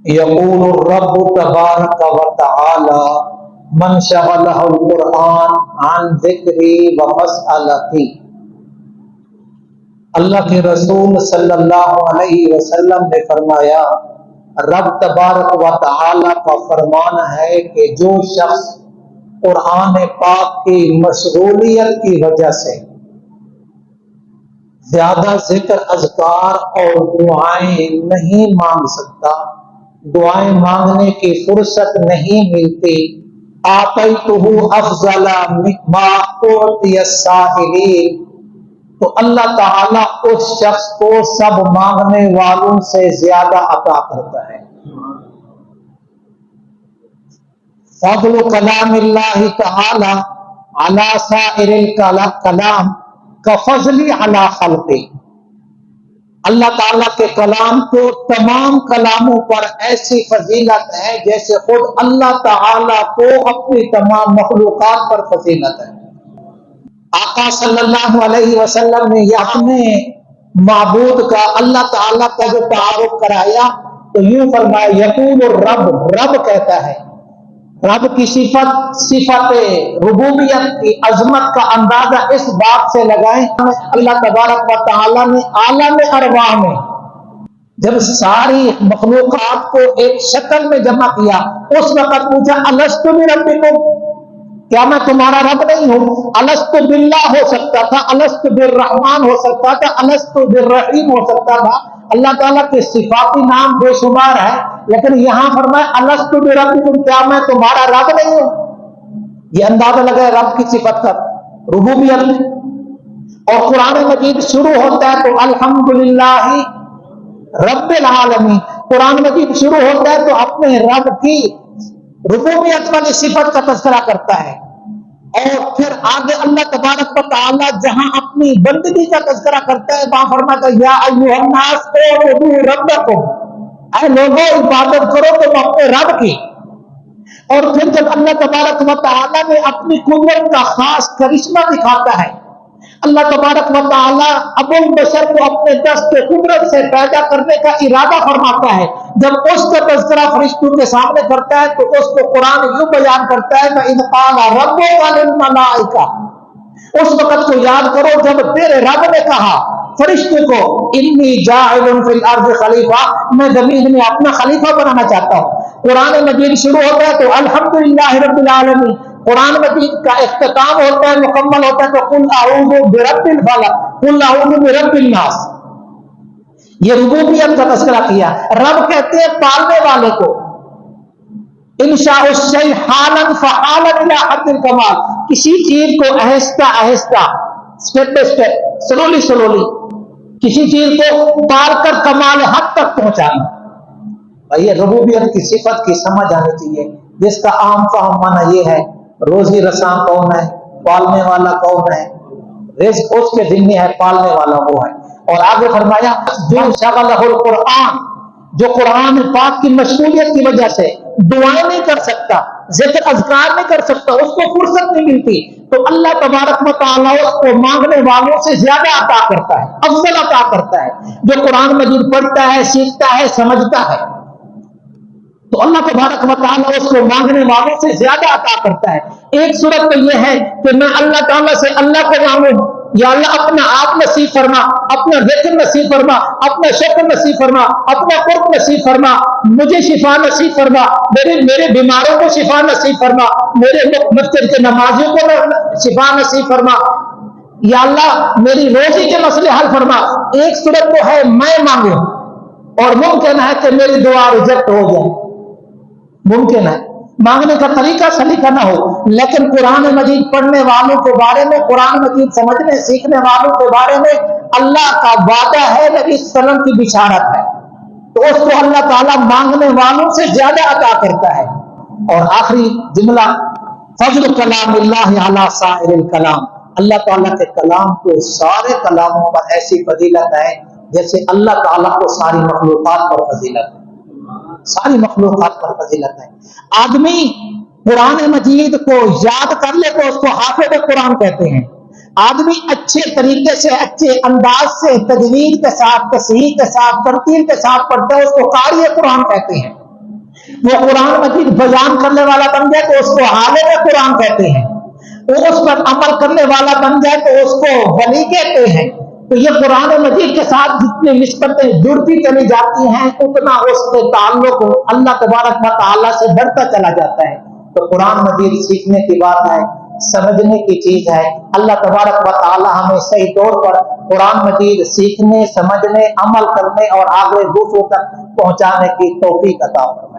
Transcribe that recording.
یقول الرب تبارک و تعالی من شغلہ القرآن عن ذکری و مسئلتی۔ اللہ کے رسول صلی اللہ علیہ وسلم نے فرمایا، رب تبارک و تعالی کا فرمان ہے کہ جو شخص قرآن پاک کی مشغولیت کی وجہ سے زیادہ ذکر اذکار اور دعائیں نہیں مانگ سکتا، دعائیں مانگنے کی فرصت نہیں ملتی، آتیتہ افضل مما اعطی السائلین، تو اللہ تعالیٰ اس شخص کو سب مانگنے والوں سے زیادہ عطا کرتا ہے۔ فضل کلام اللہ تعالی علی سائر الکلام کفضلی علی خلقی، اللہ تعالیٰ کے کلام کو تمام کلاموں پر ایسی فضیلت ہے جیسے خود اللہ تعالیٰ کو اپنی تمام مخلوقات پر فضیلت ہے۔ آقا صلی اللہ علیہ وسلم نے اپنے معبود کا اللہ تعالیٰ کا جو تعارف کرایا تو یوں فرمایا، یقول الرب، رب کہتا ہے، رب کی صفت ربوبیت کی عظمت کا اندازہ اس بات سے لگائیں، اللہ تبارک و تعالیٰ نے عالم ارواح میں جب ساری مخلوقات کو ایک شکل میں جمع کیا، اس وقت پوچھا الست بربکم، کیا میں تمہارا رب نہیں ہوں؟ الست باللہ ہو سکتا تھا، الست بالرحمن ہو سکتا تھا، الست بالرحیم ہو سکتا تھا، اللہ تعالیٰ کے صفاتی نام بے شمار ہے، لیکن یہاں فرمایا الست بربکم، کیا میں تمہارا رب نہیں ہوں؟ یہ اندازہ لگا رب کی صفت کا، ربوبیت میں۔ اور قرآن مجید شروع ہوتا ہے تو الحمدللہ رب العالمین، قرآن مجید شروع ہوتا ہے تو اپنے رب کی ربوبیت والی صفت کا تذکرہ کرتا ہے، اور پھر آگے اللہ تبارک و تعالی جہاں اپنی بندگی کا تذکرہ کرتا ہے وہاں فرماتا ہے یا ایھا الناس اعبدوا ربکم، اے لوگوں عبادت کرو تم اپنے رب کی۔ اور پھر جب اللہ تبارک و تعالی نے اپنی قدرت کا خاص کرشمہ دکھاتا ہے، اللہ تبارک و تعالی ابو البشر کو اپنے دست قدرت سے پیدا کرنے کا ارادہ فرماتا ہے، جب اس کا تذکرہ فرشتوں کے سامنے کرتا ہے تو اس کو قرآن یوں بیان کرتا ہے وَإِذْ قَالَ رَبُّكَ لِلْمَلَائِكَةِ، اس وقت کو یاد کرو جب تیرے رب نے کہا فرشتوں کو انی جاعل فی الارض خلیفہ، میں زمین میں اپنا خلیفہ بنانا چاہتا ہوں۔ قرآن مجید شروع ہوتا ہے تو الحمدللہ رب العالمین، قرآن مجید کا اختتام ہوتا ہے، مکمل ہوتا ہے تو قل اعوذ برب الفلق، قل اعوذ برب الناس۔ یہ ربوبیت کا تذکرہ کیا۔ رب کہتے ہیں پالنے والے کو، انشاء الشیء حالا فحالا الی حد الکمال، کسی چیز کو آہستہ آہستہ، step by step, slowly slowly کسی چیز کو پال کر کمال حد تک پہنچانا۔ یہ ربوبیت کی صفت کی سمجھ آنی چاہیے، جس کا عام فہم معنی یہ ہے روزی رساں کون ہے، پالنے والا کون ہے، رزق اس کے ذمہ ہے، پالنے والا وہ ہے۔ اور آگے فرمایا جو شغلہ القرآن، جو قرآن پاک کی مشغولیت کی وجہ سے دعائیں نہیں کر سکتا، ذکر اذکار نہیں کر سکتا، اس کو فرصت نہیں ملتی، تو اللہ تبارک و تعالیٰ اس کو مانگنے والوں سے زیادہ عطا کرتا ہے، افضل عطا کرتا ہے۔ جو قرآن مجید پڑھتا ہے، سیکھتا ہے، سمجھتا ہے، تو اللہ تبارک و تعالیٰ اس کو مانگنے والوں سے زیادہ عطا کرتا ہے۔ ایک صورت تو یہ ہے کہ میں اللہ تعالیٰ سے اللہ کو مانگوں، یا اللہ اپنا آپ نصیب فرما، اپنا ذکر نصیب فرما، اپنا شکر نصیب فرما، اپنا قرب نصیب فرما، مجھے شفا نصیب فرما، میرے بیماروں کو شفا نصیب فرما، میرے مسجد کے نمازیوں کو شفا نصیب فرما، یا اللہ میری روزی کے مسئلے حل فرما۔ ایک صورت تو ہے میں مانگوں، اور ممکن ہے کہ میری دعا ریجیکٹ ہو جائے، ممکن ہے مانگنے کا طریقہ سلیقہ نہ ہو، لیکن قرآن مجید پڑھنے والوں کے بارے میں، قرآن مجید سمجھنے سیکھنے والوں کے بارے میں اللہ کا وعدہ ہے، نبی صلی اللہ علیہ وسلم کی بشارت ہے، تو اس کو اللہ تعالیٰ مانگنے والوں سے زیادہ عطا کرتا ہے۔ اور آخری جملہ فضل کلام اللہ علی سائر الکلام، اللہ تعالیٰ کے کلام کو سارے کلاموں پر ایسی فضیلت ہے جیسے اللہ تعالیٰ کو ساری مخلوقات پر فضیلت ہے، ساری مخلوقات پر فضیلت ہے۔ آدمی قرآن مجید کو یاد کر لے تو اس کو حافظ قرآن کہتے ہیں۔ آدمی اچھے طریقے سے، اچھے انداز سے، تجوید کے ساتھ، تصحیح کے ساتھ، ترتیل کے ساتھ پڑھتا ہے، اس کو قاری قرآن کہتے ہیں۔ وہ قرآن مجید بیان کرنے والا بن جائے تو اس کو عالم قرآن کہتے ہیں، وہ اس پر عمل کرنے والا بن جائے تو اس کو ولی کہتے ہیں۔ تو یہ قرآن مجید کے ساتھ جتنی نسبتیں جڑتی چلی جاتی ہیں اتنا اس کے تعلق اللہ تبارک و تعالیٰ سے بڑھتا چلا جاتا ہے۔ تو قرآن مجید سیکھنے کی بات ہے، سمجھنے کی چیز ہے۔ اللہ تبارک و تعالیٰ ہمیں صحیح طور پر قرآن مجید سیکھنے، سمجھنے، عمل کرنے اور آگے دوسروں تک پہنچانے کی توفیق عطا فرمائے۔